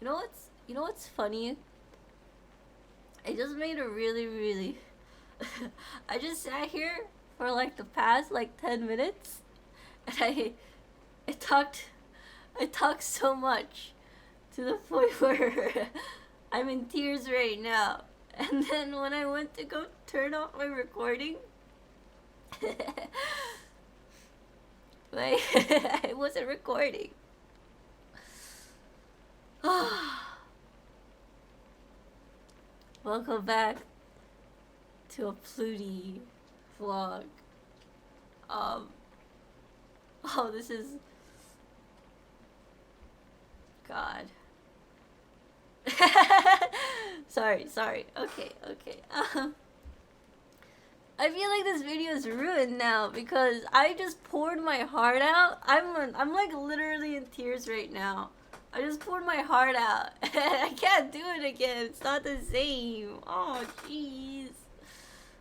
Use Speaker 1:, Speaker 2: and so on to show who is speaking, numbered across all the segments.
Speaker 1: You know what's funny? I just made a really I just sat here for like the past like 10 minutes and I talked I talked so much to the point where I'm in tears right now. And then when I went to go turn off my recording, I wasn't recording. Welcome back to a Pluty vlog. Oh, this is... God. sorry. Okay. I feel like this video is ruined now because I just poured my heart out. I'm like literally in tears right now. I just poured my heart out. I can't do it again. It's not the same. Oh, jeez.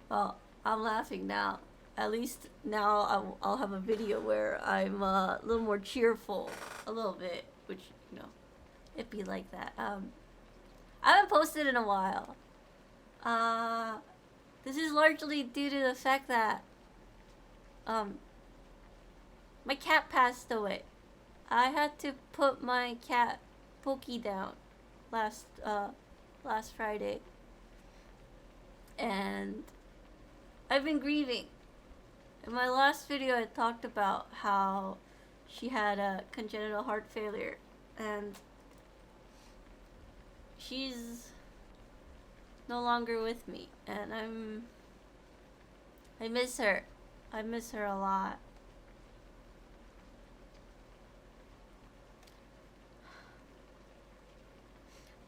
Speaker 1: Well, I'm laughing now. At least now I'll have a video where I'm a little more cheerful. A little bit. Which, you know, it'd be like that. I haven't posted in a while. This is largely due to the fact that, my cat passed away. I had to put my cat Pokey down last Friday, and I've been grieving. In my last video, I talked about how she had a congenital heart failure, and she's no longer with me, and I miss her. I miss her a lot.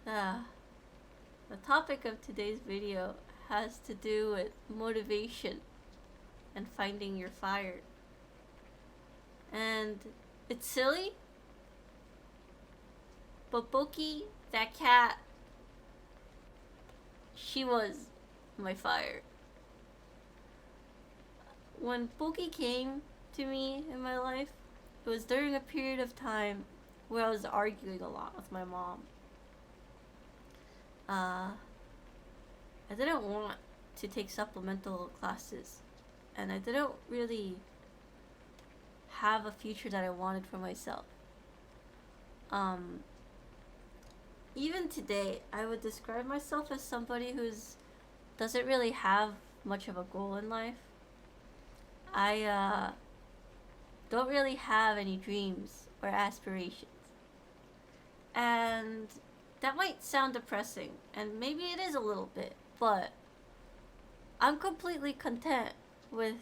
Speaker 1: The topic of today's video has to do with motivation and finding your fire. And it's silly, but Boki, that cat, she was my fire. When Boki came to me in my life, it was during a period of time where I was arguing a lot with my mom. I didn't want to take supplemental classes, and I didn't really have a future that I wanted for myself. Even today, I would describe myself as somebody who's doesn't really have much of a goal in life. I don't really have any dreams or aspirations. And that might sound depressing, and maybe it is a little bit, but I'm completely content with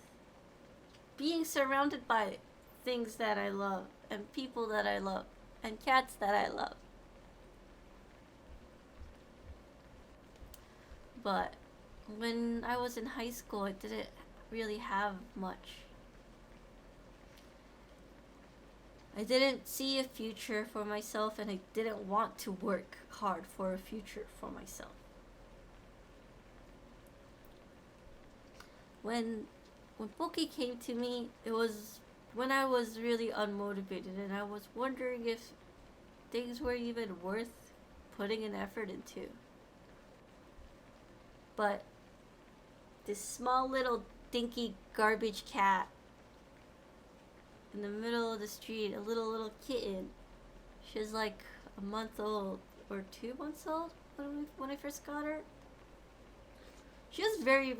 Speaker 1: being surrounded by things that I love, and people that I love, and cats that I love. But when I was in high school, I didn't really have much. I didn't see a future for myself, and I didn't want to work hard for a future for myself. When Pookie came to me, it was when I was really unmotivated, and I was wondering if things were even worth putting an effort into. But this small little dinky garbage cat in the middle of the street, a little kitten. She was like a month old or 2 months old when I first got her. She was very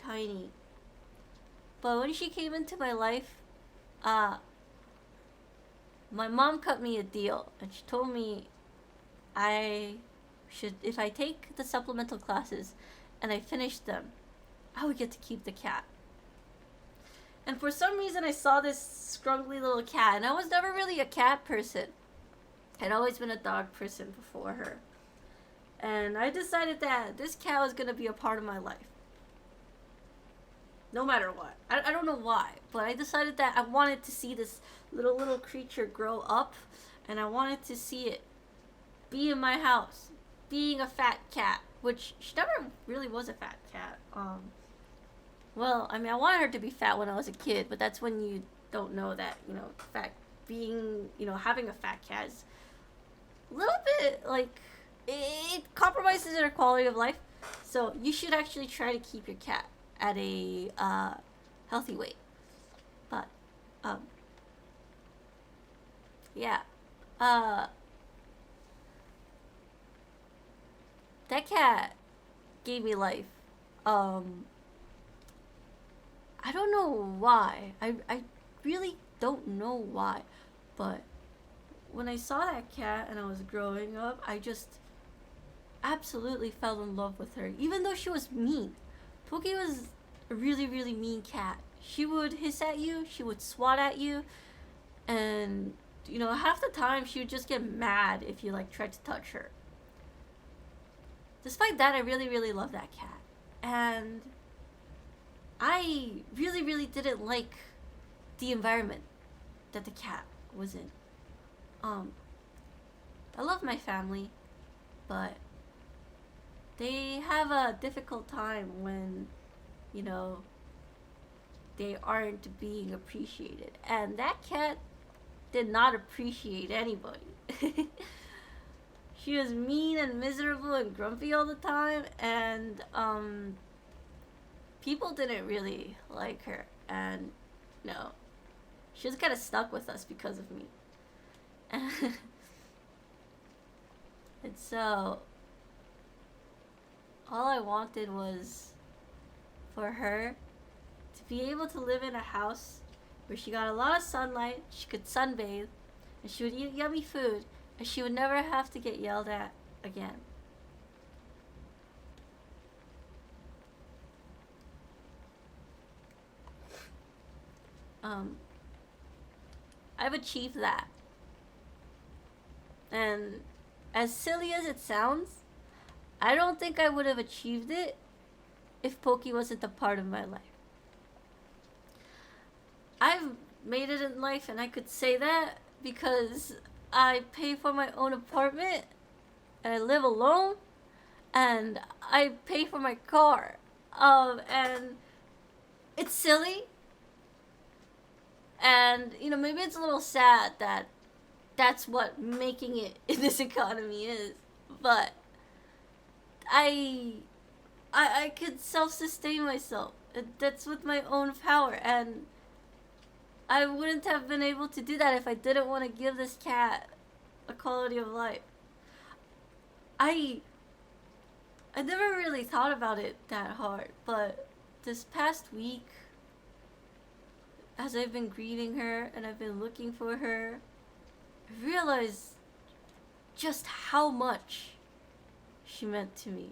Speaker 1: tiny. But when she came into my life, my mom cut me a deal, and she told me if I take the supplemental classes and I finish them, I would get to keep the cat. And for some reason, I saw this scruggly little cat, and I was never really a cat person. I'd always been a dog person before her. And I decided that this cat was going to be a part of my life. No matter what. I don't know why, but I decided that I wanted to see this little creature grow up, and I wanted to see it be in my house, being a fat cat, which she never really was a fat cat. Well, I mean, I wanted her to be fat when I was a kid, but that's when you don't know that, fat being, having a fat cat is a little it compromises their quality of life. So you should actually try to keep your cat at a healthy weight. But um, yeah, uh, that cat gave me life. Um, I don't know why. I really don't know why, but when I saw that cat and I was growing up, I just absolutely fell in love with her, even though she was mean. Pookie was a really, really mean cat. She would hiss at you, she would swat at you, and half the time she would just get mad if you like tried to touch her. Despite that, I really, really love that cat. And I really, really didn't like the environment that the cat was in. I love my family, but they have a difficult time when, you know, they aren't being appreciated. And that cat did not appreciate anybody. She was mean and miserable and grumpy all the time, and people didn't really like her. And no, she was kind of stuck with us because of me. And so, all I wanted was for her to be able to live in a house where she got a lot of sunlight, she could sunbathe, and she would eat yummy food, and she would never have to get yelled at again. I've achieved that. And as silly as it sounds, I don't think I would have achieved it if Pokey wasn't a part of my life. I've made it in life, and I could say that because I pay for my own apartment, and I live alone, and I pay for my car. And it's silly, and maybe it's a little sad that that's what making it in this economy is, but I could self-sustain myself. That's with my own power, and I wouldn't have been able to do that if I didn't want to give this cat a quality of life. I never really thought about it that hard, but this past week, as I've been grieving her and I've been looking for her, I realized just how much she meant to me,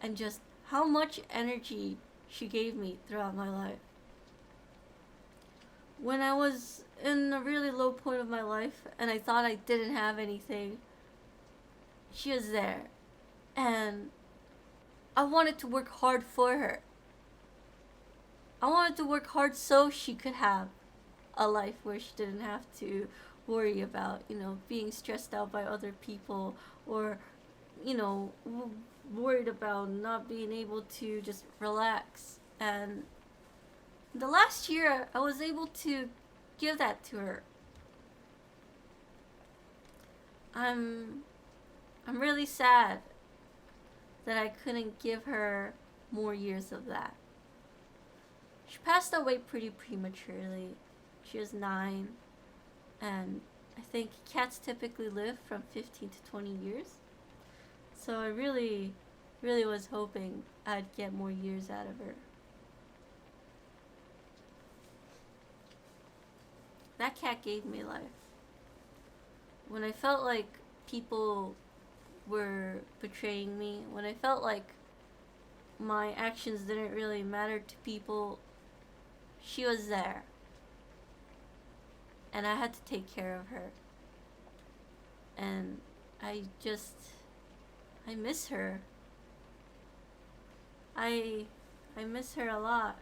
Speaker 1: and just how much energy she gave me throughout my life. When I was in a really low point of my life and I thought I didn't have anything, she was there. And I wanted to work hard for her. I wanted to work hard so she could have a life where she didn't have to worry about, being stressed out by other people, or, worried about not being able to just relax. And the last year, I was able to give that to her. I'm really sad that I couldn't give her more years of that. She passed away pretty prematurely. She was 9, and I think cats typically live from 15 to 20 years. So I really, really was hoping I'd get more years out of her. That cat gave me life. When I felt like people were betraying me, when I felt like my actions didn't really matter to people, she was there. And I had to take care of her. And I miss her. I miss her a lot.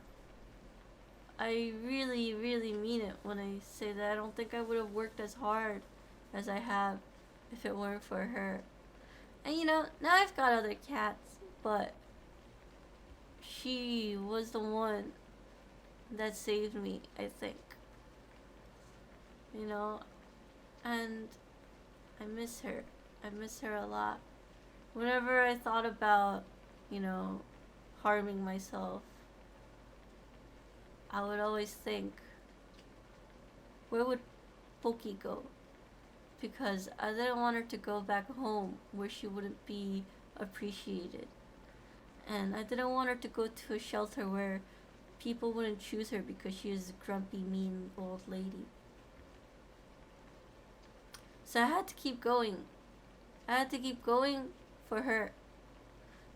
Speaker 1: I really, really mean it when I say that I don't think I would have worked as hard as I have if it weren't for her. And now I've got other cats, but she was the one that saved me, I think. And I miss her. I miss her a lot. Whenever I thought about, you know, harming myself, I would always think, where would Pokey go? Because I didn't want her to go back home where she wouldn't be appreciated. And I didn't want her to go to a shelter where people wouldn't choose her because she is a grumpy, mean old lady. So I had to keep going. I had to keep going for her.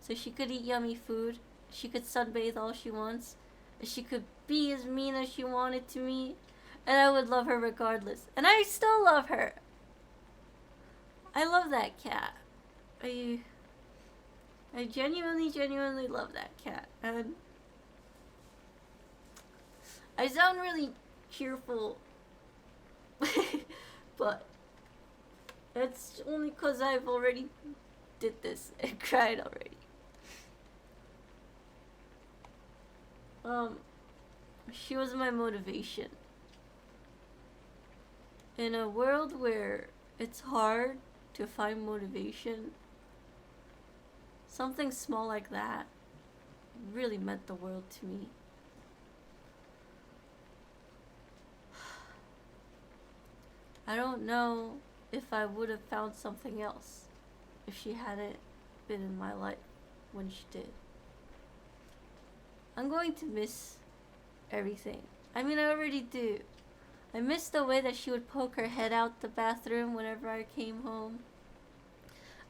Speaker 1: So she could eat yummy food. She could sunbathe all she wants. She could be as mean as she wanted to me. And I would love her regardless. And I still love her. I love that cat. I genuinely love that cat. And I sound really cheerful. But it's only because I've already did this and cried already. She was my motivation. In a world where it's hard to find motivation, something small like that really meant the world to me. I don't know if I would have found something else if she hadn't been in my life when she did. I'm going to miss everything. I mean, I already do. I miss the way that she would poke her head out the bathroom whenever I came home.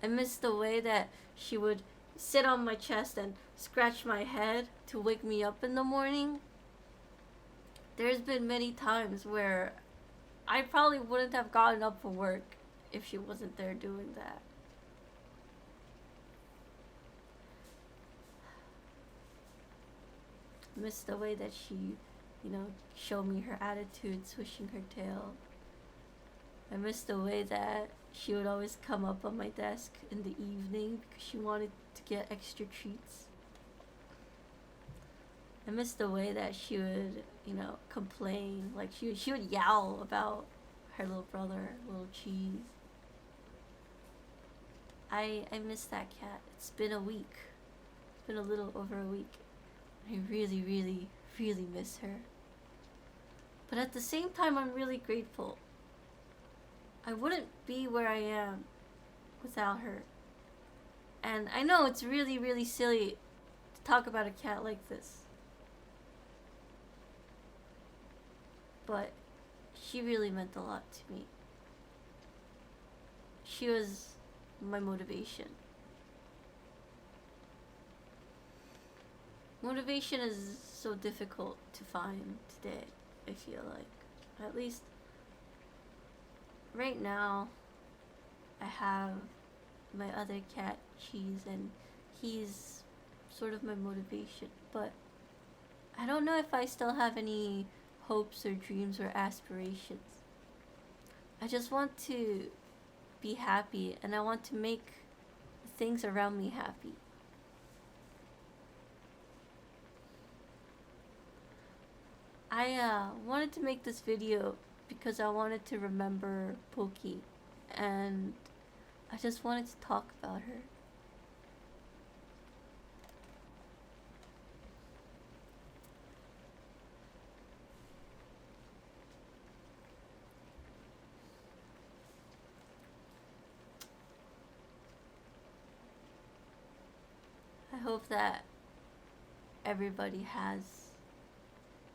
Speaker 1: I miss the way that she would sit on my chest and scratch my head to wake me up in the morning. There's been many times where I probably wouldn't have gotten up for work if she wasn't there doing that. I miss the way that she, showed me her attitude, swishing her tail. I miss the way that she would always come up on my desk in the evening because she wanted to get extra treats. I miss the way that she would, complain. Like she would yowl about her little brother, little Cheese. I miss that cat. It's been a week. It's been a little over a week. I really miss her. But at the same time, I'm really grateful. I wouldn't be where I am without her. And I know it's really silly to talk about a cat like this. But she really meant a lot to me. She was my motivation. Motivation is so difficult to find today, I feel like. At least right now, I have my other cat, Cheese, and he's sort of my motivation. But I don't know if I still have any hopes or dreams or aspirations. I just want to be happy, and I want to make things around me happy. I wanted to make this video because I wanted to remember Pokey, and I just wanted to talk about her. I hope that everybody has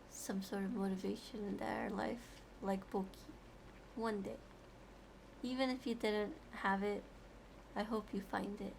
Speaker 1: some sort of motivation in their life, like Pokey, one day. Even if you didn't have it, I hope you find it.